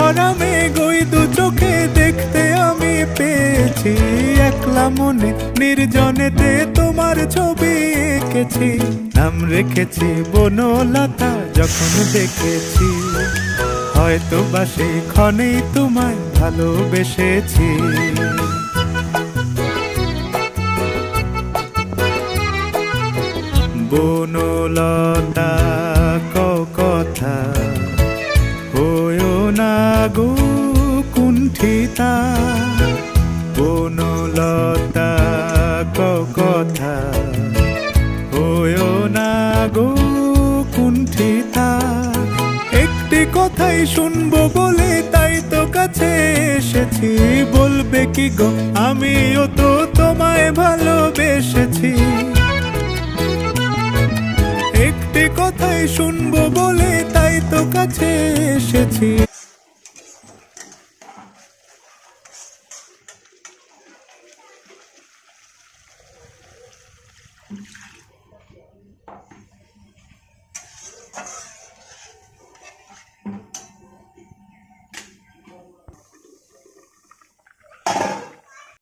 ভরা মেঘ ওই দু চোখে দেখতে আমি পেয়েছি। একলা মনে নির্জনেতে তোমার ছবি এঁকেছি, নাম রেখেছি বনলতা যখন দেখেছি। হয়তো বা সেই ক্ষণেই তোমায় ভালোবেসেছি। বনলতা কথা হয়ো না গো কুণ্ঠিতা, বনলতা কথা হয়ো না গো কুণ্ঠিতা। একটি কথাই শুনবো বলে তাই তো কাছে এসেছি। বলবে কি গো আমিও তো তোমায় ভালোবেসেছি। একটি কথাই শুনবো বলে তাই তো কাছে এসেছি।